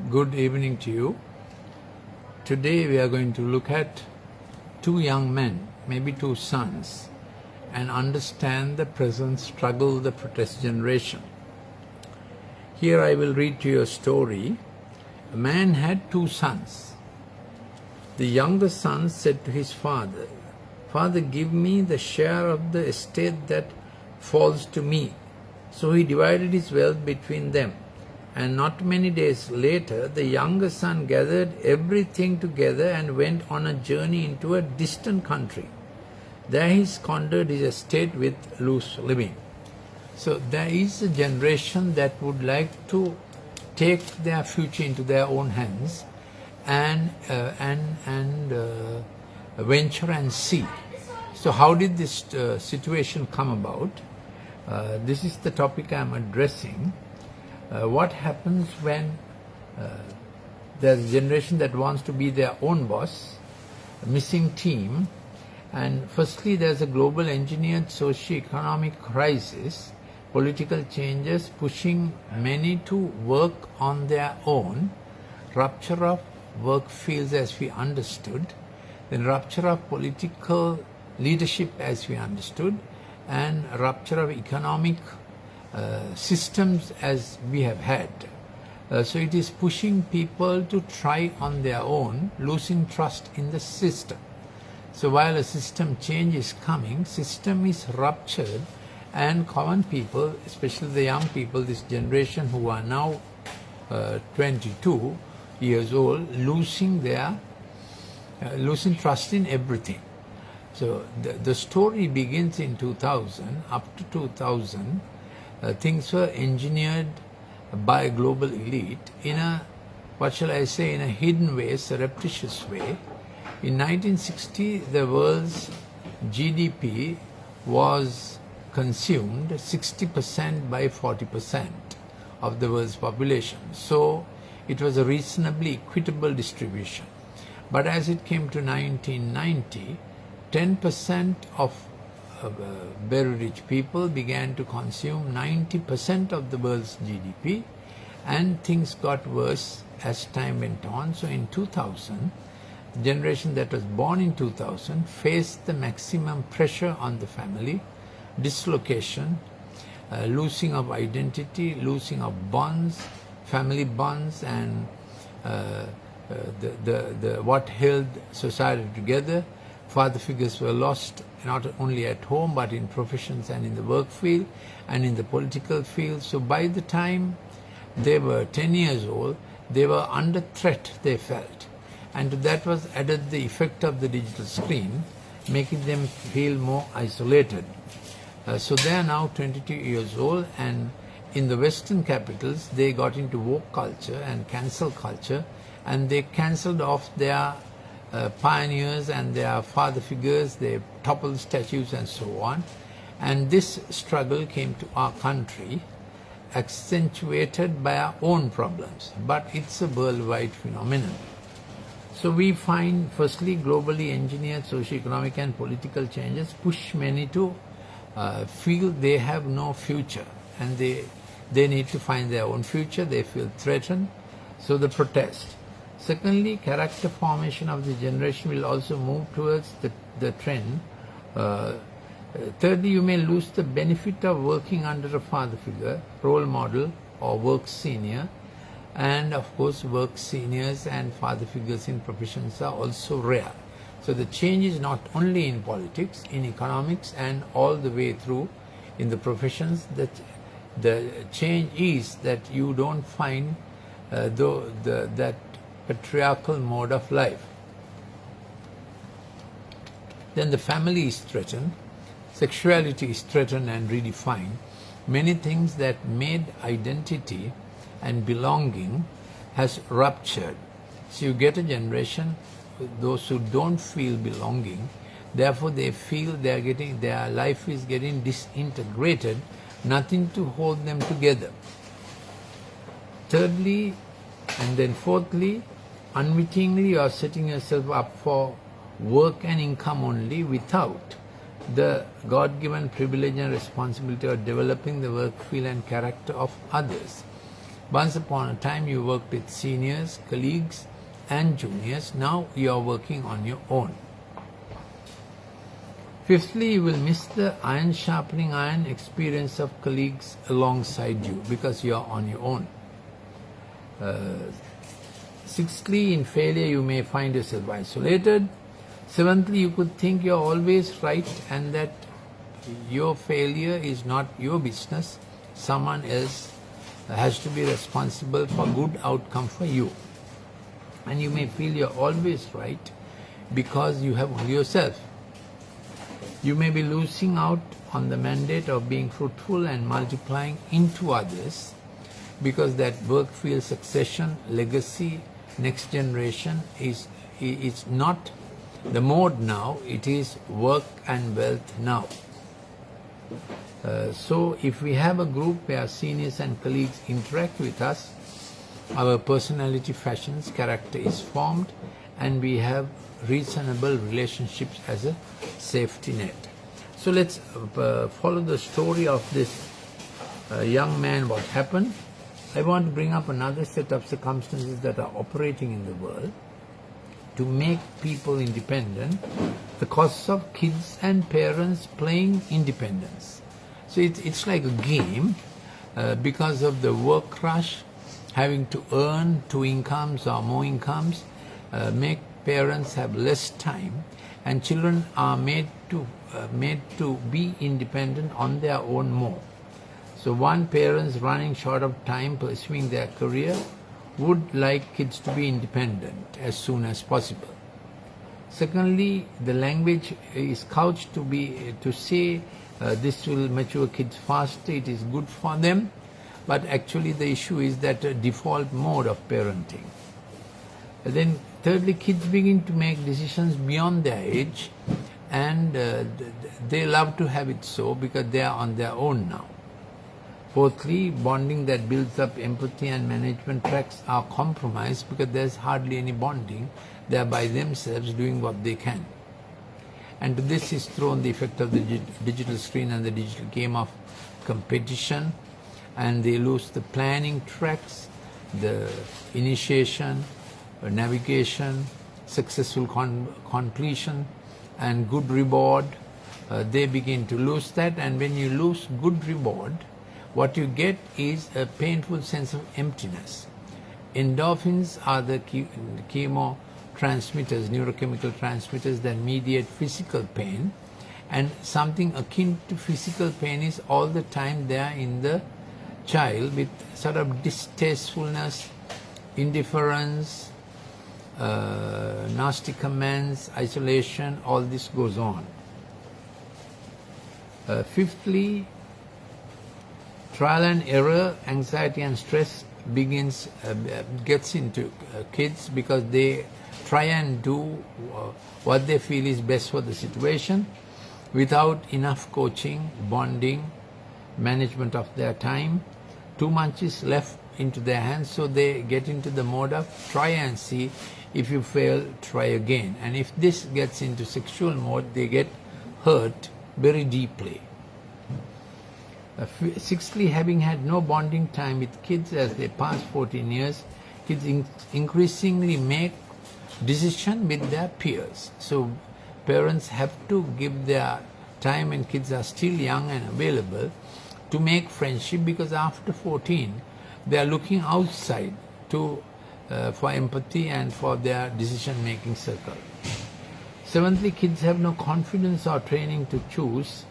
Good evening to you. Today we are going to look at two young men, maybe two sons, and understand the present struggle of the protest generation. Here I will read to you a story. A man had two sons. The younger son said to his father, "Father, give me the share of the estate that falls to me." So he divided his wealth between them. And not many days later, the younger son gathered everything together and went on a journey into a distant country. There he squandered his estate with loose living. So there is a generation that would like to take their future into their own hands and venture and see. So how did this situation come about? This is the topic I am addressing. What happens when there's a generation that wants to be their own boss, a missing team, and firstly there's a global engineered socio-economic crisis, political changes pushing many to work on their own, rupture of work fields as we understood, then rupture of political leadership as we understood, and rupture of economic systems as we have had. So it is pushing people to try on their own, losing trust in the system. So while a system change is coming, system is ruptured, and common people, especially the young people, this generation who are now 22 years old, losing trust in everything. So the story begins in 2000. Up to 2000, things were engineered by a global elite in a, in a hidden way, surreptitious way. In 1960, the world's GDP was consumed 60% by 40% of the world's population. So it was a reasonably equitable distribution. But as it came to 1990, 10% of very rich people began to consume 90% of the world's GDP, and things got worse as time went on. So in 2000, the generation that was born in 2000 faced the maximum pressure on the family, dislocation, losing of identity, losing of bonds, family bonds, and what held society together. Father figures were lost not only at home but in professions and in the work field and in the political field. So by the time they were 10 years old, they were under threat, they felt. And to that was added the effect of the digital screen, making them feel more isolated. So they are now 22 years old, and in the Western capitals they got into woke culture and cancel culture, and they cancelled off their pioneers and their father figures, they toppled statues and so on. And this struggle came to our country, accentuated by our own problems, but it's a worldwide phenomenon. So we find, firstly, globally engineered socio-economic and political changes push many to feel they have no future, and they need to find their own future. They feel threatened, so the protest. Secondly, character formation of the generation will also move towards the trend. Thirdly, you may lose the benefit of working under a father figure, role model, or work senior. And of course, work seniors and father figures in professions are also rare. So the change is not only in politics, in economics, and all the way through in the professions. That the change is that you don't find that patriarchal mode of life. Then the family is threatened, sexuality is threatened and redefined. Many things that made identity and belonging has ruptured. So you get a generation, those who don't feel belonging, therefore they feel their life is getting disintegrated, nothing to hold them together. Thirdly, and then fourthly, unwittingly you are setting yourself up for work and income only without the God-given privilege and responsibility of developing the work field and character of others. Once upon a time you worked with seniors, colleagues and juniors. Now you are working on your own. Fifthly, you will miss the iron sharpening iron experience of colleagues alongside you because you are on your own. Sixthly, in failure you may find yourself isolated. Seventhly, you could think you are always right and that your failure is not your business. Someone else has to be responsible for good outcome for you. And you may feel you are always right because you have only yourself. You may be losing out on the mandate of being fruitful and multiplying into others because that work field succession, legacy, next generation is not the mode now, it is work and wealth now. So if we have a group where seniors and colleagues interact with us, our personality fashions, character is formed, and we have reasonable relationships as a safety net. So let's follow the story of this young man, what happened. I want to bring up another set of circumstances that are operating in the world to make people independent, the causes of kids and parents playing independence. So it's like a game because of the work rush, having to earn 2 incomes or more incomes, make parents have less time, and children are made to be independent on their own more. So one parent's running short of time pursuing their career would like kids to be independent as soon as possible. Secondly, the language is couched to say this will mature kids faster, it is good for them, but actually the issue is that a default mode of parenting. And then thirdly, kids begin to make decisions beyond their age, and they love to have it so because they are on their own now. Fourthly, bonding that builds up empathy and management tracks are compromised because there's hardly any bonding. They are by themselves doing what they can. And to this is thrown the effect of the digital screen and the digital game of competition, and they lose the planning tracks, the initiation, navigation, successful completion and good reward. They begin to lose that, and when you lose good reward, what you get is a painful sense of emptiness. Endorphins are the chemotransmitters, neurochemical transmitters that mediate physical pain, and something akin to physical pain is all the time there in the child with sort of distastefulness, indifference, nasty comments, isolation, all this goes on. Fifthly, trial and error, anxiety and stress gets into kids because they try and do what they feel is best for the situation without enough coaching, bonding, management of their time. Too much is left into their hands, so they get into the mode of try and see. If you fail, try again. And if this gets into sexual mode, they get hurt very deeply. Sixthly, having had no bonding time with kids as they pass 14 years, kids increasingly make decisions with their peers. So parents have to give their time when kids are still young and available to make friendship, because after 14 they are looking outside for empathy and for their decision-making circle. Seventhly, kids have no confidence or training to choose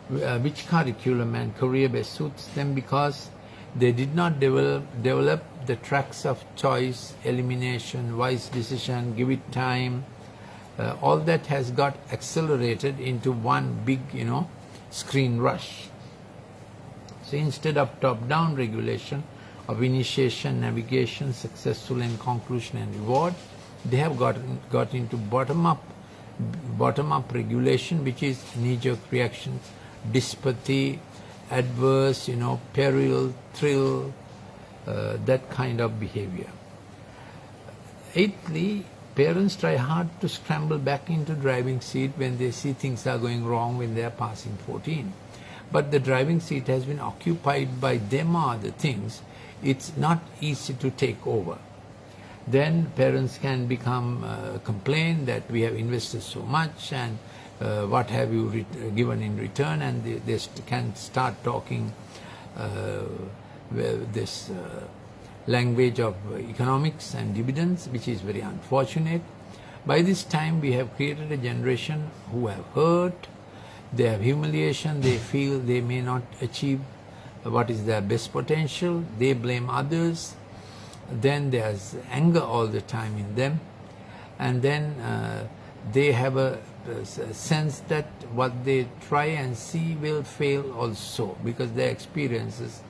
which curriculum and career best suits them because they did not develop the tracks of choice, elimination, wise decision, give it time. All that has got accelerated into one big, screen rush. So instead of top-down regulation of initiation, navigation, successful and conclusion and reward, they have got into bottom-up regulation, which is knee-jerk reactions, dyspathy, adverse, peril, thrill, that kind of behavior. Eighthly, parents try hard to scramble back into driving seat when they see things are going wrong when they are passing 14. But the driving seat has been occupied by them or other things it's not easy to take over. Then parents can become complain that we have invested so much and what have you given in return, and they can start talking this language of economics and dividends, which is very unfortunate. By this time we have created a generation who have hurt, they have humiliation, they feel they may not achieve what is their best potential, they blame others, then there's anger all the time in them, and then they have a sense that what they try and see will fail also, because their experiences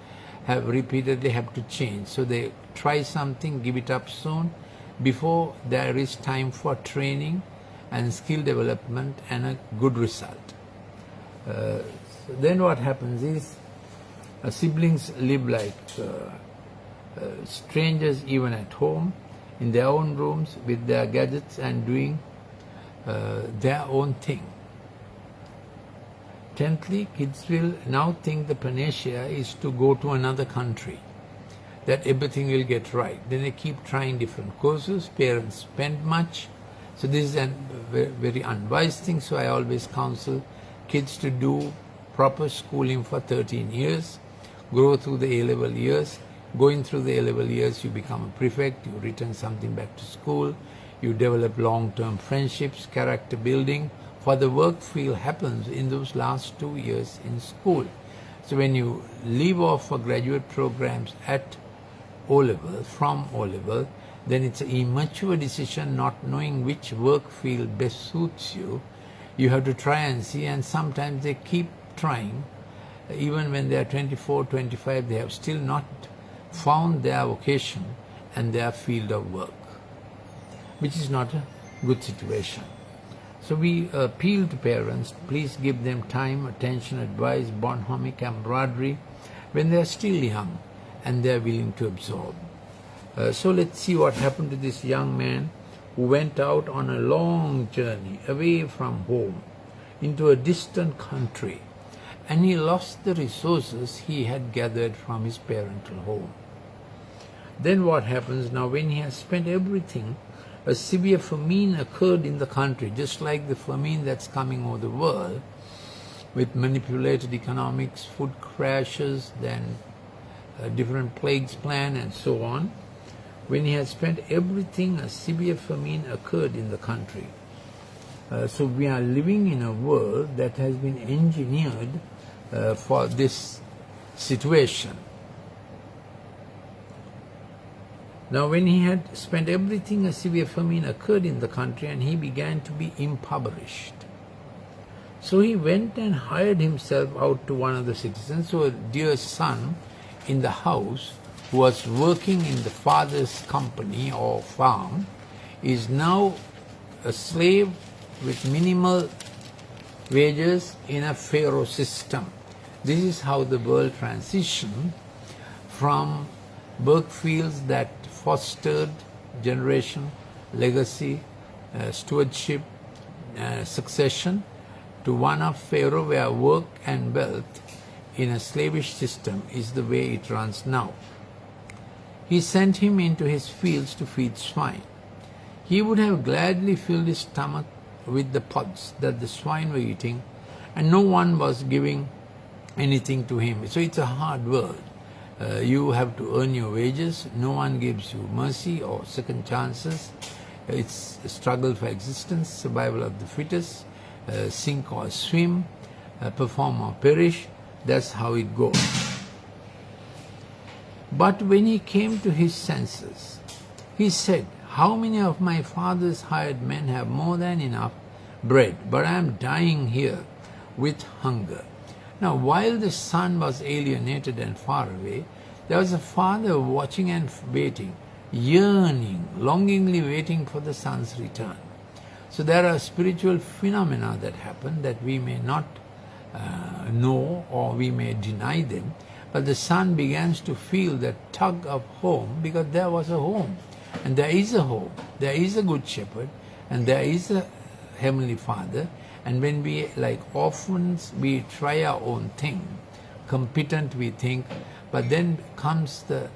have repeatedly have to change. So they try something, give it up soon, before there is time for training and skill development and a good result. Then what happens is siblings live like strangers even at home, in their own rooms with their gadgets and doing their own thing. Tenthly, kids will now think the panacea is to go to another country, that everything will get right. Then they keep trying different courses, parents spend much. So this is a very unwise thing, so I always counsel kids to do proper schooling for 13 years, grow through the A-level years. Going through the A-level years, you become a prefect, you return something back to school, you develop long-term friendships, character building, for the work field happens in those last 2 years in school. So when you leave off for graduate programs at O-level, from O-level, then it's an immature decision, not knowing which work field best suits you. You have to try and see, and sometimes they keep trying. Even when they are 24, 25, they have still not found their vocation and their field of work, which is not a good situation. So we appeal to parents, please give them time, attention, advice, bond, harmony, camaraderie when they are still young and they are willing to absorb. So let's see what happened to this young man who went out on a long journey away from home into a distant country, and he lost the resources he had gathered from his parental home. Then what happens now, when he has spent everything, a severe famine occurred in the country, just like the famine that's coming over the world, with manipulated economics, food crashes, then different plagues plan and so on. When he had spent everything, a severe famine occurred in the country. So we are living in a world that has been engineered for this situation. Now when he had spent everything, a severe famine occurred in the country, and he began to be impoverished. So he went and hired himself out to one of the citizens. So a dear son in the house, who was working in the father's company or farm, is now a slave with minimal wages in a Pharaoh system. This is how the world transitioned from work fields that fostered generation, legacy, stewardship, succession, to one of Pharaoh, where work and wealth in a slavish system is the way it runs now. He sent him into his fields to feed swine. He would have gladly filled his stomach with the pods that the swine were eating, and no one was giving anything to him. So it's a hard world. You have to earn your wages. No one gives you mercy or second chances. It's a struggle for existence, survival of the fittest, sink or swim, perform or perish. That's how it goes. But when he came to his senses, he said, "How many of my father's hired men have more than enough bread, but I am dying here with hunger." Now, while the son was alienated and far away, there was a father watching and waiting, yearning, longingly waiting for the son's return. So there are spiritual phenomena that happen that we may not know, or we may deny them, but the son begins to feel the tug of home, because there was a home, and there is a home, there is a good shepherd, and there is a heavenly Father. And when we, like orphans, we try our own thing, competent we think, but then comes the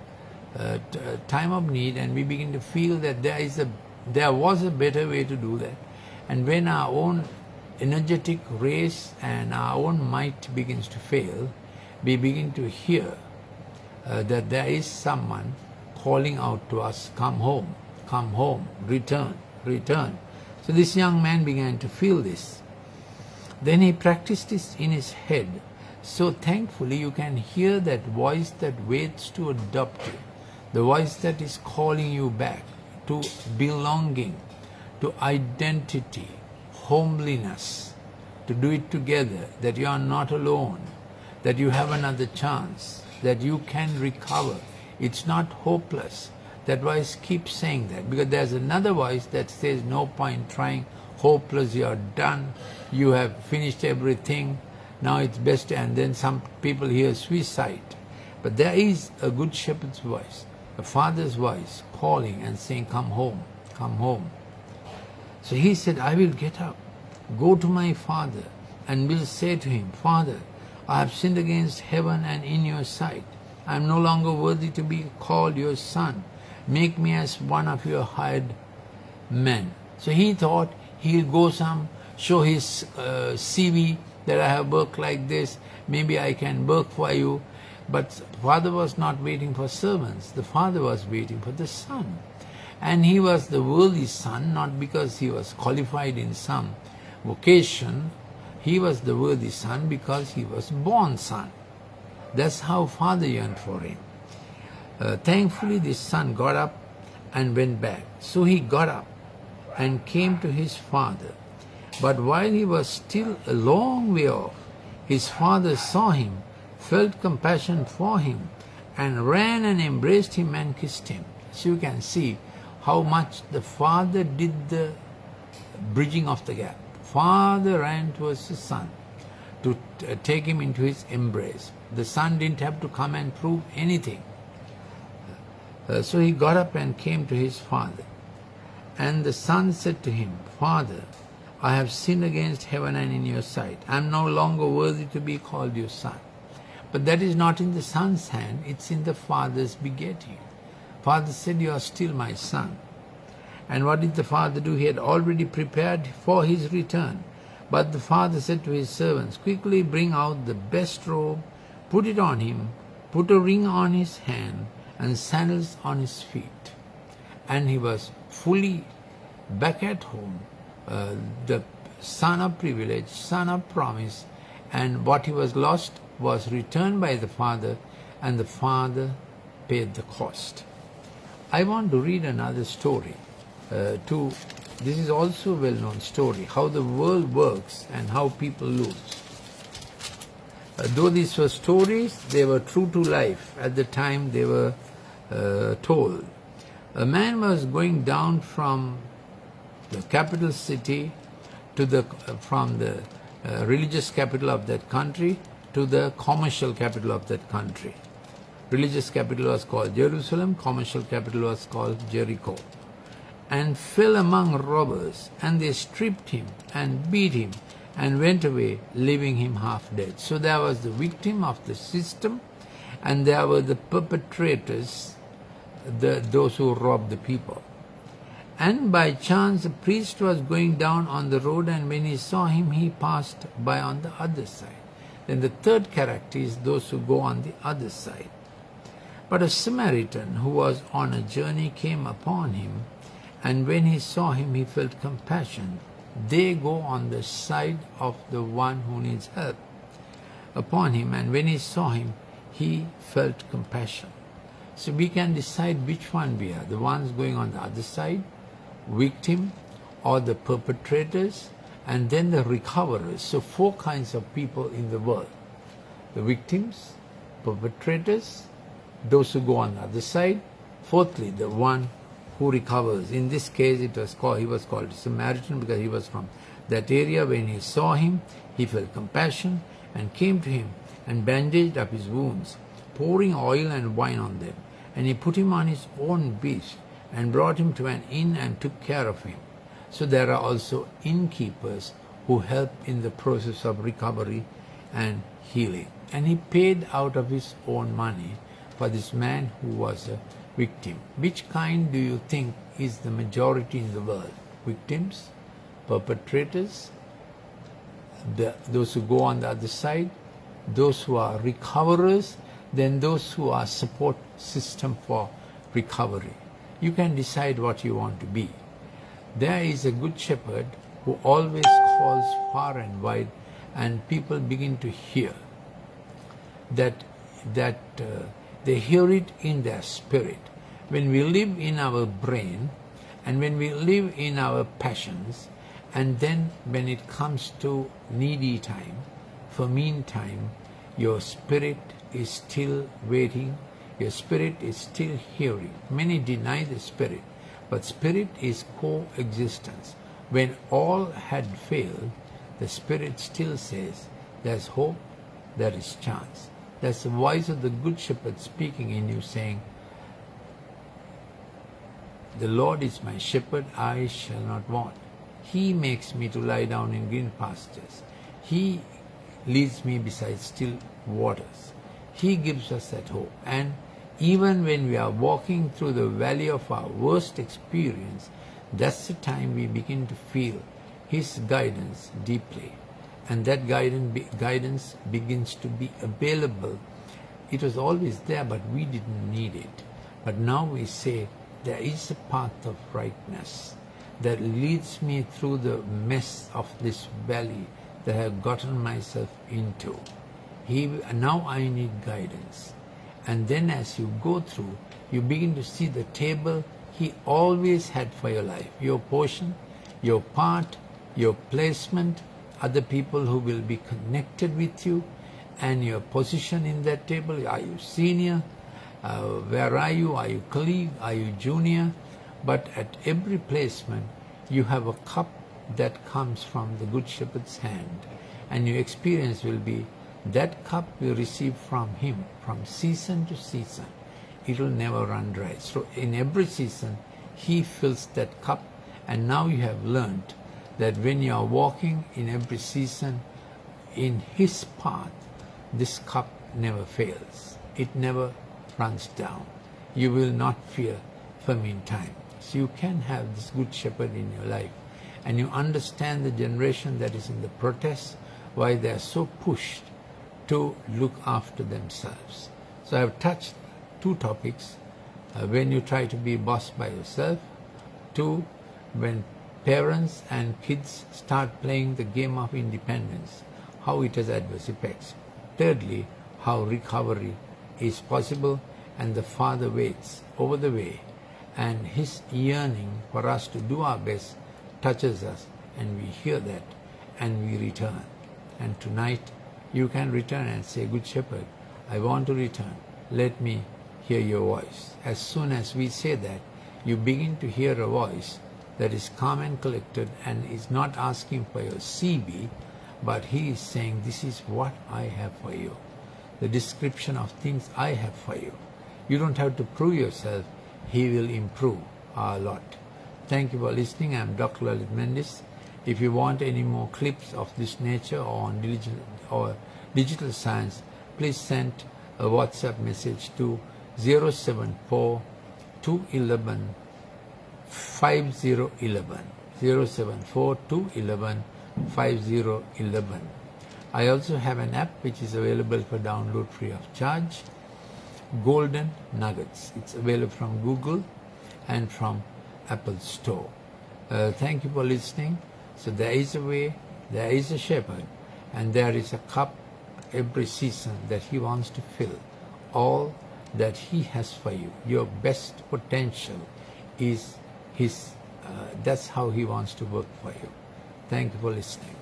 time of need, and we begin to feel that there was a better way to do that. And when our own energetic race and our own might begins to fail, we begin to hear that there is someone calling out to us, come home, return, return. So this young man began to feel this. Then he practiced this in his head. So thankfully you can hear that voice that waits to adopt you, the voice that is calling you back to belonging, to identity, homeliness, to do it together, that you are not alone, that you have another chance, that you can recover. It's not hopeless. That voice keeps saying that, because there's another voice that says no point trying, hopeless, you are done, you have finished everything, now it's best. And then some people hear suicide. But there is a good shepherd's voice, a father's voice calling and saying, come home, come home. So he said, I will get up, go to my father, and will say to him, Father, I have sinned against heaven and in your sight. I am no longer worthy to be called your son. Make me as one of your hired men. So he thought he'll go show his CV that I have worked like this, maybe I can work for you. But the father was not waiting for servants. The father was waiting for the son. And he was the worthy son, not because he was qualified in some vocation. He was the worthy son because he was born son. That's how father yearned for him. Thankfully, this son got up and went back. So he got up and came to his father. But while he was still a long way off, his father saw him, felt compassion for him, and ran and embraced him and kissed him. So you can see how much the father did the bridging of the gap. Father ran towards the son to take him into his embrace. The son didn't have to come and prove anything. So he got up and came to his father. And the son said to him, Father, I have sinned against heaven and in your sight. I am no longer worthy to be called your son. But that is not in the son's hand, it's in the father's begetting. Father said, you are still my son. And what did the father do? He had already prepared for his return. But the father said to his servants, quickly bring out the best robe, put it on him, put a ring on his hand, and sandals on his feet. And he was fully back at home, the son of privilege, son of promise, and what he was lost was returned by the father, and the father paid the cost. I want to read another story. This is also a well-known story, how the world works and how people lose. Though these were stories, they were true to life at the time they were told. A man was going down from the capital city to from the religious capital of that country to the commercial capital of that country. Religious capital was called Jerusalem, commercial capital was called Jericho. And fell among robbers, and they stripped him and beat him and went away, leaving him half dead. So there was the victim of the system, and there were the perpetrators, those who robbed the people. And by chance a priest was going down on the road, and when he saw him, he passed by on the other side. Then the third character is those who go on the other side. But a Samaritan who was on a journey came upon him, and when he saw him, he felt compassion. They go on the side of the one who needs help upon him, and when he saw him, he felt compassion. So we can decide which one we are, the ones going on the other side, victim, or the perpetrators, and then the recoverers. So 4 kinds of people in the world: the victims, perpetrators, those who go on the other side, fourthly, the one who recovers. In this case, he was called Samaritan because he was from that area. When he saw him, he felt compassion and came to him and bandaged up his wounds, pouring oil and wine on them. And he put him on his own beast and brought him to an inn and took care of him. So there are also innkeepers who help in the process of recovery and healing. And he paid out of his own money for this man who was a victim. Which kind do you think is the majority in the world? Victims, perpetrators, those who go on the other side, those who are recoverers, then those who are support system for recovery. You can decide what you want to be. There is a good shepherd who always calls far and wide, and people begin to hear that they hear it in their spirit. When we live in our brain and when we live in our passions, and then when it comes to needy time, for meantime, your spirit is still waiting, your spirit is still hearing. Many deny the spirit, but spirit is coexistence. When all had failed, the spirit still says, there's hope, there is chance. That's the voice of the good shepherd speaking in you, saying, the Lord is my shepherd, I shall not want. He makes me to lie down in green pastures. He leads me beside still waters. He gives us that hope. And even when we are walking through the valley of our worst experience, that's the time we begin to feel His guidance deeply. And that guidance begins to be available. It was always there, but we didn't need it. But now we say, there is a path of rightness that leads me through the mess of this valley that I have gotten myself into. Now I need guidance. And then as you go through, you begin to see the table He always had for your life. Your portion, your part, your placement, other people who will be connected with you, and your position in that table. Are you senior? Where are you? Are you colleague? Are you junior? But at every placement, you have a cup that comes from the Good Shepherd's hand. And your experience will be, that cup you receive from Him from season to season. It will never run dry. So in every season, He fills that cup. And now you have learned that when you are walking in every season in His path, this cup never fails. It never runs down. You will not fear famine time. So you can have this good shepherd in your life, and you understand the generation that is in the protest, why they are so pushed to look after themselves. So I have touched two topics. When you try to be boss by yourself. Two, when parents and kids start playing the game of independence, how it has adverse effects. Thirdly, how recovery is possible, and the Father waits over the way, and His yearning for us to do our best touches us, and we hear that and we return. And tonight you can return and say, Good Shepherd, I want to return. Let me hear your voice. As soon as we say that, you begin to hear a voice that is calm and collected and is not asking for your CV, but He is saying, this is what I have for you. The description of things I have for you. You don't have to prove yourself. He will improve a lot. Thank you for listening. I am Dr. Lalith Mendis. If you want any more clips of this nature or on digital science, please send a WhatsApp message to 074 211 5011 074 211 5011. I also have an app which is available for download free of charge, Golden Nuggets. It's available from Google and from Apple Store. Thank you for listening. So there is a way, there is a shepherd, and there is a cup every season that He wants to fill. All that He has for you, your best potential is His. That's how He wants to work for you. Thank you for listening.